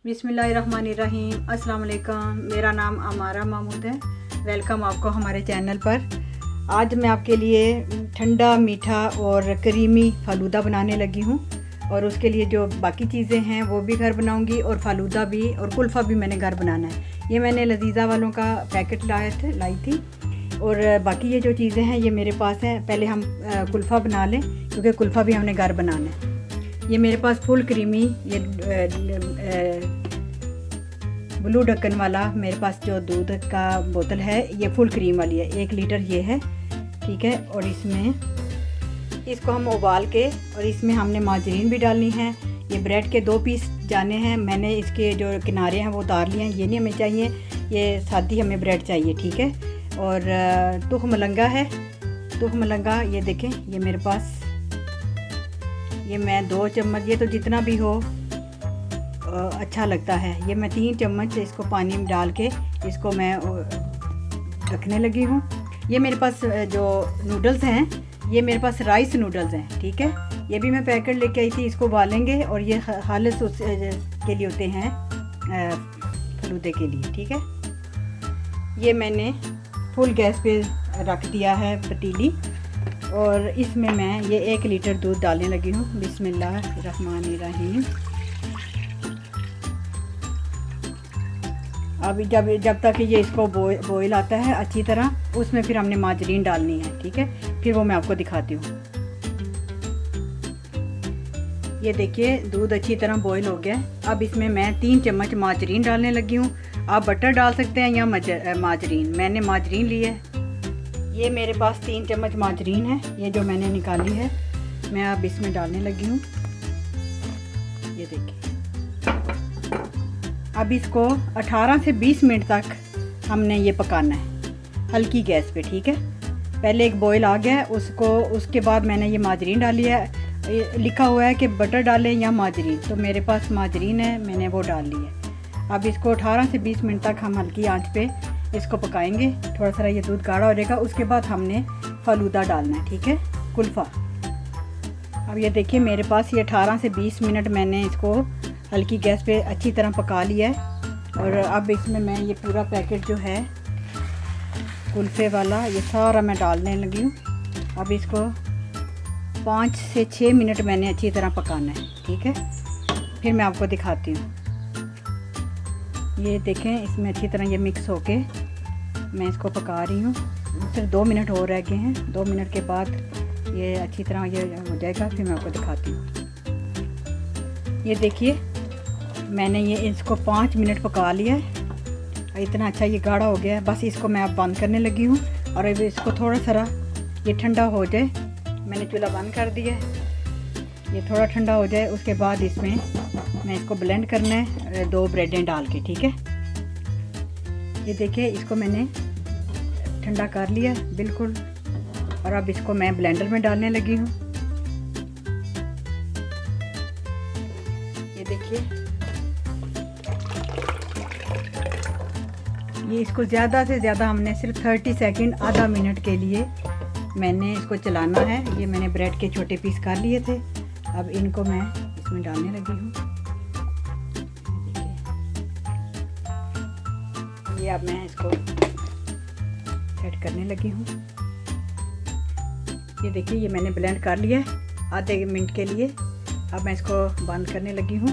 बिस्मिल्लाहिर्रहमानिर्रहीम। अस्सलाम वालेकुम। मेरा नाम अमारा महमूद है। वेलकम आपको हमारे चैनल पर। आज मैं आपके लिए ठंडा मीठा और करीमी फ़ालूदा बनाने लगी हूँ और उसके लिए जो बाकी चीज़ें हैं वो भी घर बनाऊँगी और फ़ालूदा भी और कुल्फ़ा भी मैंने घर बनाना है। ये मैंने लजीज़ा वालों का पैकेट लाई थी और बाकी ये जो चीज़ें हैं ये मेरे पास हैं। पहले हम कुल्फ़ा बना लें क्योंकि कुल्फ़ा भी हमने घर बनाना है। ये मेरे पास फुल क्रीमी ये ब्लू ढक्कन वाला मेरे पास जो दूध का बोतल है ये फुल क्रीम वाली है, 1 लीटर ये है, ठीक है। और इसमें इसको हम उबाल के और इसमें हमने माजरीन भी डालनी है। ये ब्रेड के 2 पीस जाने हैं। मैंने इसके जो किनारे हैं वो उतार लिए हैं, ये नहीं हमें चाहिए, ये सादी हमें ब्रेड चाहिए, ठीक है। और तुख मलंगा है, तुख मलंगा ये देखें, ये मेरे पास ये मैं 2 चम्मच, ये तो जितना भी हो अच्छा लगता है, ये मैं 3 चम्मच इसको पानी में डाल के इसको मैं रखने लगी हूँ। ये मेरे पास जो नूडल्स हैं ये मेरे पास राइस नूडल्स हैं, ठीक है। ये भी मैं पैकेट लेके आई थी, इसको उबालेंगे और ये खालिस के लिए होते हैं फलूदे के लिए, ठीक है। ये मैंने फुल गैस पे रख दिया है पतीली और इसमें मैं ये 1 लीटर दूध डालने लगी हूँ। बिस्मिल्लाहिर्रहमानिर्रहीम। अभी जब तक ये इसको बॉईल आता है अच्छी तरह, उसमें फिर हमने माजरीन डालनी है, ठीक है। फिर वो मैं आपको दिखाती हूँ। ये देखिए दूध अच्छी तरह बॉईल हो गया। अब इसमें मैं 3 चम्मच माजरीन डालने लगी हूँ। आप बटर डाल सकते हैं या माजरीन, मैंने माजरीन ली है। ये मेरे पास 3 चम्मच माजरीन है, ये जो मैंने निकाली है मैं अब इसमें डालने लगी हूँ। ये देखिए, अब इसको 18 से 20 मिनट तक हमने ये पकाना है हल्की गैस पे, ठीक है। पहले एक बॉईल आ गया है उसके बाद मैंने ये माजरीन डाली है। लिखा हुआ है कि बटर डालें या माजरीन, तो मेरे पास माजरीन है, मैंने वो डाल ली है। अब इसको 18 से 20 मिनट तक हम हल्की आंच पे इसको पकाएंगे। थोड़ा सा ये दूध गाढ़ा हो जाएगा, उसके बाद हमने फ़ालूदा डालना है, ठीक है, कुल्फ़ा। अब ये देखिए मेरे पास ये 18 से 20 मिनट मैंने इसको हल्की गैस पे अच्छी तरह पका लिया है। और अब इसमें मैं ये पूरा पैकेट जो है कुल्फ़े वाला ये सारा मैं डालने लगी हूँ। अब इसको 5 से 6 मिनट मैंने अच्छी तरह पकाना है, ठीक है। फिर मैं आपको दिखाती हूँ। ये देखें इसमें अच्छी तरह ये मिक्स होके मैं इसको पका रही हूँ। सिर्फ 2 मिनट और रह गए हैं। 2 मिनट के बाद ये अच्छी तरह ये हो जाएगा, फिर मैं आपको दिखाती हूँ। ये देखिए मैंने ये इसको 5 मिनट पका लिया है। इतना अच्छा ये गाढ़ा हो गया है। बस इसको मैं अब बंद करने लगी हूँ और अब इसको थोड़ा सा ये ठंडा हो जाए। मैंने चूल्हा बंद कर दिया है, ये थोड़ा ठंडा हो जाए, उसके बाद इसमें मैं इसको ब्लेंड करना है 2 ब्रेडें डाल के, ठीक है। ये देखिए इसको मैंने ठंडा कर लिया बिल्कुल और अब इसको मैं ब्लेंडर में डालने लगी हूँ। ये देखिए ये इसको ज़्यादा से ज़्यादा हमने सिर्फ 30 सेकंड, आधा मिनट के लिए मैंने इसको चलाना है। ये मैंने ब्रेड के छोटे पीस कर लिए थे, अब इनको मैं इसमें डालने लगी हूँ। ये अब मैं इसको सेट करने लगी हूँ। ये देखिए ये मैंने ब्लेंड कर लिया है आधे मिनट के लिए। अब मैं इसको बंद करने लगी हूँ।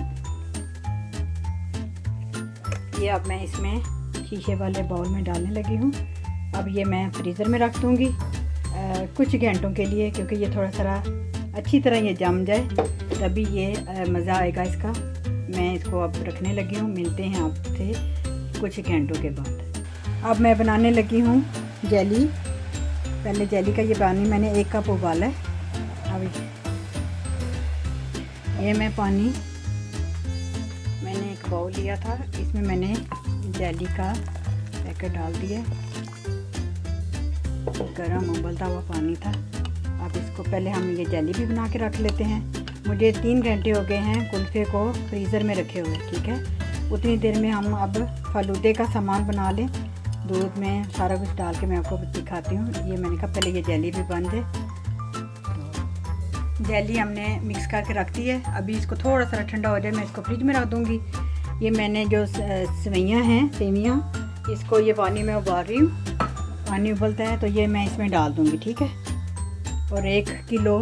ये अब मैं इसमें शीशे वाले बाउल में डालने लगी हूँ। अब ये मैं फ्रीज़र में रख दूँगी कुछ घंटों के लिए, क्योंकि ये थोड़ा सा अच्छी तरह ये जम जाए, तभी ये मज़ा आएगा इसका। मैं इसको अब रखने लगी हूँ। मिलते हैं आपसे कुछ घंटों के बाद। अब मैं बनाने लगी हूँ जेली। पहले जेली का ये पानी मैंने 1 कप उबाला है। अब ये मैं पानी मैंने एक बाउल लिया था, इसमें मैंने जेली का पैकेट डाल दिया। गरम उबलता हुआ पानी था। अब इसको पहले हम ये जेली भी बना के रख लेते हैं। मुझे 3 घंटे हो गए हैं कुल्फ़े को फ्रीज़र में रखे हुए, ठीक है। उतनी देर में हम अब फ़ालूदे का सामान बना लें। दूध में सारा कुछ डाल के मैं आपको दिखाती हूँ। ये मैंने कहा पहले ये जेली भी बन जाए। जेली हमने मिक्स करके रख दी है। अभी इसको थोड़ा सा ठंडा हो जाए, मैं इसको फ्रिज में रख दूँगी। ये मैंने जो सेवइयाँ हैं, सेवियाँ, इसको ये पानी में उबाल रही हूँ। पानी उबलता है तो ये मैं इसमें डाल दूँगी, ठीक है। और 1 किलो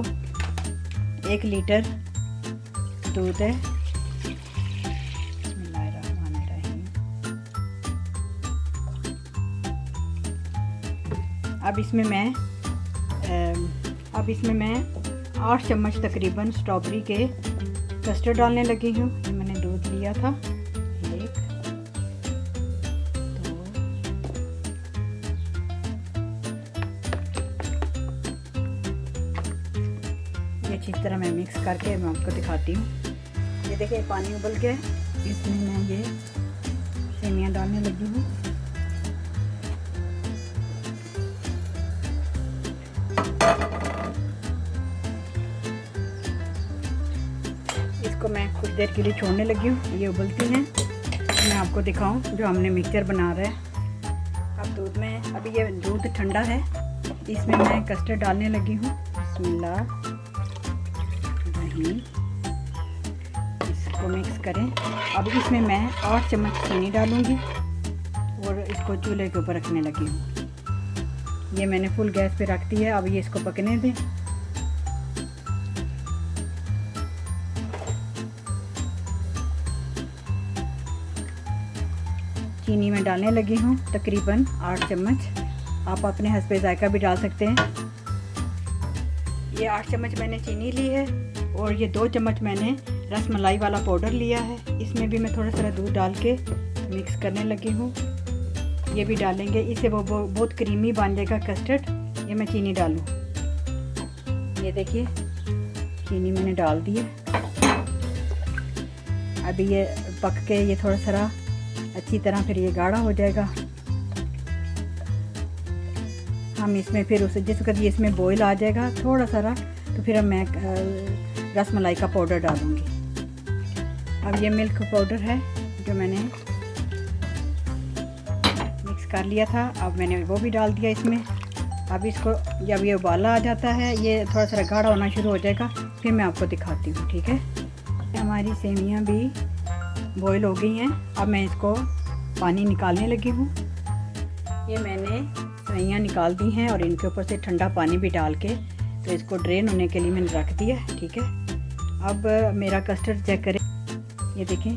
1 लीटर दूध है। अब इसमें मैं 8 चम्मच तकरीबन स्ट्रॉबेरी के कस्टर्ड डालने लगी हूँ। ये मैंने दूध लिया था, 1 2 ये अच्छी तरह मैं मिक्स करके मैं आपको दिखाती हूँ। ये देखिए पानी उबल गया, इसमें मैं ये सेवियाँ डालने लगी हूँ। इसको मैं कुछ देर के लिए छोड़ने लगी हूँ, ये उबलती हैं। मैं आपको दिखाऊं जो हमने मिक्सचर बना रहा है। अब दूध में, अभी ये दूध ठंडा है, इसमें मैं कस्टर्ड डालने लगी हूँ। बिस्मिल्लाह, दही, इसको मिक्स करें। अब इसमें मैं 8 चम्मच चीनी डालूँगी और इसको चूल्हे के ऊपर रखने लगी हूँ। ये मैंने फुल गैस पे रख दी है। अब ये इसको पकने दें। चीनी में डालने लगी हूँ तकरीबन 8 चम्मच। आप अपने हस्बे जायका भी डाल सकते हैं। ये 8 चम्मच मैंने चीनी ली है और ये 2 चम्मच मैंने रसमलाई वाला पाउडर लिया है। इसमें भी मैं थोड़ा सा दूध डाल के मिक्स करने लगी हूँ। ये भी डालेंगे, इससे वो बहुत क्रीमी बन जाएगा कस्टर्ड। ये मैं चीनी डालूँ, ये देखिए चीनी मैंने डाल दी है। अभी ये पक के ये थोड़ा सा अच्छी तरह फिर ये गाढ़ा हो जाएगा। हम इसमें फिर उसे जिस वक्त ये इसमें बॉईल आ जाएगा थोड़ा सा, तो फिर मैं रसमलाई का पाउडर डालूँगी। अब ये मिल्क पाउडर है जो मैंने मिक्स कर लिया था, अब मैंने वो भी डाल दिया इसमें। अब इसको जब ये उबाला आ जाता है, ये थोड़ा सा गाढ़ा होना शुरू हो जाएगा, फिर मैं आपको दिखाती हूँ, ठीक है। हमारी सेवियाँ भी बॉईल हो गई हैं। अब मैं इसको पानी निकालने लगी हूँ। ये मैंने सेवइयाँ निकाल दी हैं और इनके ऊपर से ठंडा पानी भी डाल के तो इसको ड्रेन होने के लिए मैंने रख दिया है, ठीक है। अब मेरा कस्टर्ड चेक करें, ये देखें,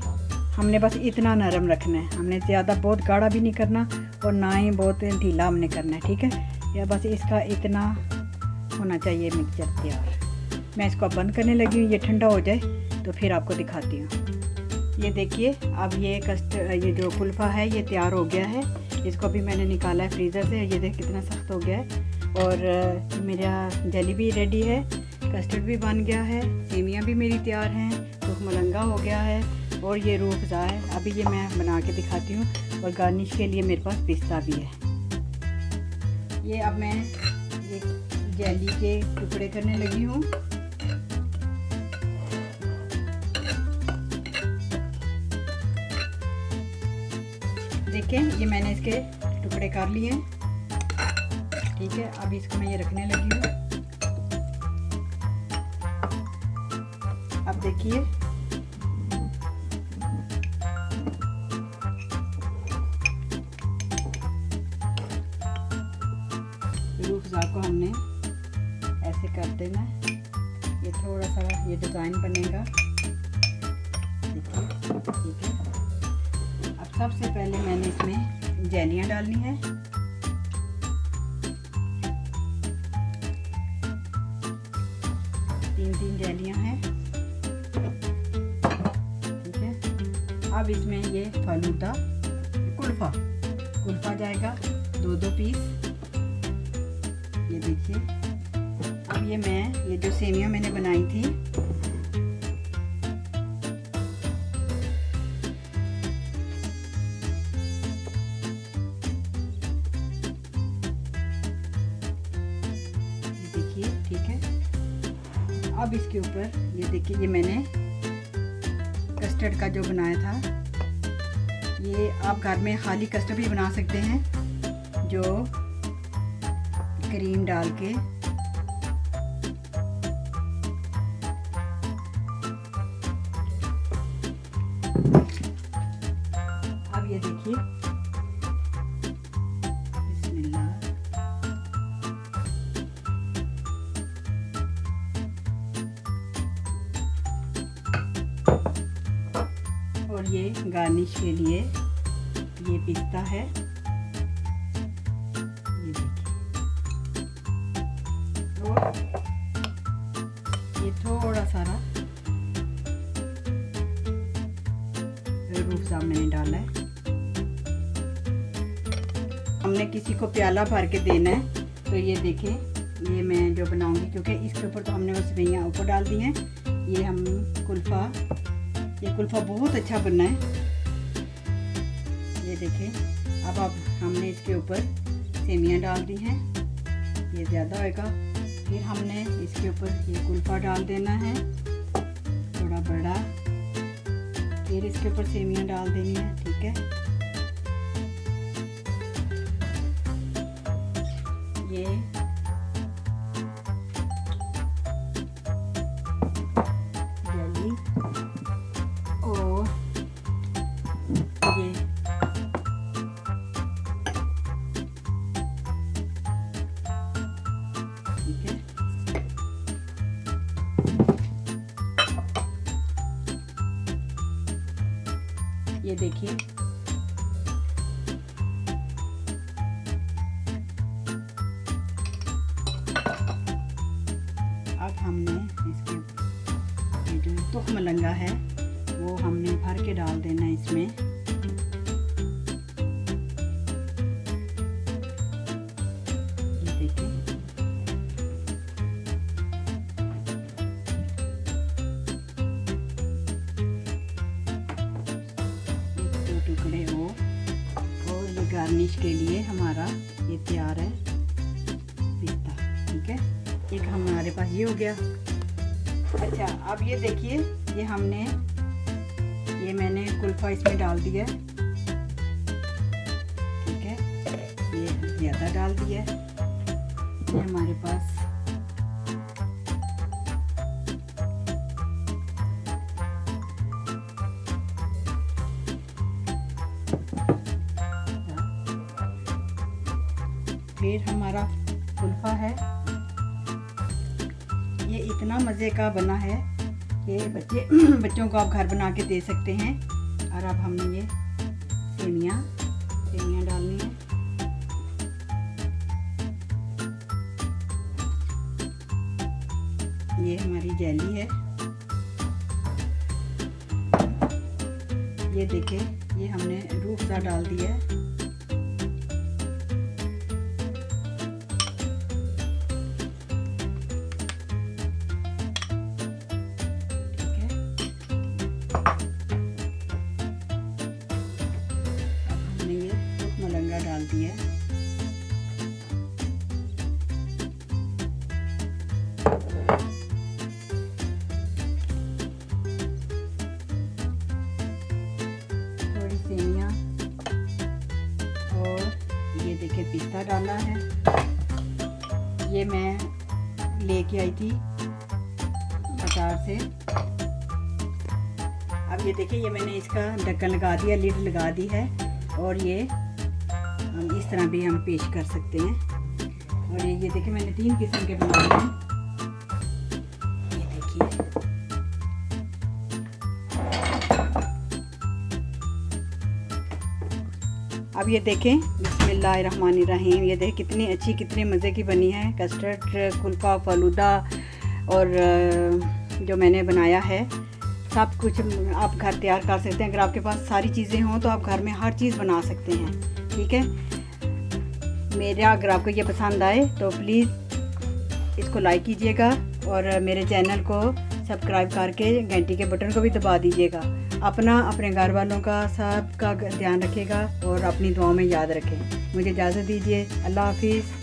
हमने बस इतना नरम रखना है, हमने ज़्यादा बहुत गाढ़ा भी नहीं करना और ना ही बहुत ढीला हमने करना है, ठीक है। या बस इसका इतना होना चाहिए मिक्सचर तैयार। मैं इसको बंद करने लगी हूँ, ये ठंडा हो जाए तो फिर आपको दिखाती हूँ। ये देखिए अब ये जो कुल्फ़ा है ये तैयार हो गया है। इसको भी मैंने निकाला है फ्रीज़र से। ये देख कितना सख्त हो गया है। और मेरा जेली भी रेडी है, कस्टर्ड भी बन गया है, सेवियाँ भी मेरी तैयार हैं, तो मलंगा हो गया है और ये रूह अफ़ज़ा है। अभी ये मैं बना के दिखाती हूँ और गार्निश के लिए मेरे पास पिस्ता भी है। ये अब मैं ये जेली के टुकड़े करने लगी हूँ। देखें ये मैंने इसके टुकड़े कर लिए हैं, ठीक है। अब इसको मैं ये रखने लगी हूँ। अब देखिए रूह अफ़ज़ा को हमने ऐसे कर देना, ये थोड़ा सा ये डिज़ाइन बनेगा, देखिए, ठीक है। अब सबसे पहले मैंने इसमें जेलियाँ डालनी है। तीन जेलियाँ हैं, ठीक है। अब इसमें ये फालूदा कुल्फ़ा जाएगा 2-2 पीस, ये देखिए। अब ये जो सेवियाँ मैंने बनाई थी ठीक है। अब इसके ऊपर ये देखिए, ये मैंने कस्टर्ड का जो बनाया था, ये आप घर में खाली कस्टर्ड भी बना सकते हैं, जो क्रीम डाल के ये गार्निश के लिए ये पिस्ता है, ये देखिए, और ये थोड़ा सारा रूह अफ़ज़ा मैंने डाला है। हमने किसी को प्याला भर के देना है, तो ये देखें, ये मैं जो बनाऊंगी, क्योंकि इसके ऊपर तो हमने वो सेवइयाँ ऊपर डाल दी हैं। ये हम ये कुल्फ़ा बहुत अच्छा बनना है। ये देखें, अब हमने इसके ऊपर सेवइयाँ डाल दी हैं, ये ज़्यादा होगा। फिर हमने इसके ऊपर ये कुल्फ़ा डाल देना है, थोड़ा बड़ा, फिर इसके ऊपर सेवइयाँ डाल देनी है, ठीक है। ये जली और ये ठीक है। ये देखिए, अब हमने इसके ये जो तुख मलंगा है वो हमने भर के डाल देना है इसमें। ये देखिए, दो टुकड़े हो, और ये गार्निश के लिए हमारा ये तैयार है पिस्ता, ठीक है। एक हमारे पास ये हो गया। अच्छा, अब ये देखिए, ये मैंने कुल्फ़ा इसमें डाल दिया है, ठीक है। ये ज़्यादा डाल दिया है। ये हमारे पास फिर हमारा कुल्फ़ा है, ये इतना मज़े का बना है कि बच्चों को आप घर बना के दे सकते हैं। और अब हमने ये सेवइयाँ डालनी है। ये हमारी जेली है, ये देखिए, ये हमने रूह अफ़ज़ा डाल दिया है। मलंगा डाल दिया, थोड़ी सेवइयाँ, और ये देखिए पिस्ता डाला है। ये मैं लेके आई थी बाजार से। अब ये देखिए, ये मैंने इसका ढक्कन लगा दिया, लिड लगा दी है, और ये हम इस तरह भी हम पेश कर सकते हैं। और ये देखिए, मैंने 3 किस्म के बनाए हैं, ये देखिए। अब ये देखें, बिस्मिल्लाहिर्रहमानिर्रहीम, ये देखें कितनी अच्छी, कितने मज़े की बनी है। कस्टर्ड, कुल्फ़ा, फ़लूदा और जो मैंने बनाया है, सब कुछ आप घर तैयार कर सकते हैं। अगर आपके पास सारी चीज़ें हों तो आप घर में हर चीज़ बना सकते हैं, ठीक है। मेरा अगर आपको ये पसंद आए तो प्लीज़ इसको लाइक कीजिएगा, और मेरे चैनल को सब्सक्राइब करके घंटी के बटन को भी दबा दीजिएगा। अपने घर वालों का सबका ध्यान रखिएगा और अपनी दुआओं में याद रखें। मुझे इजाज़त दीजिए। अल्लाह हाफिज़।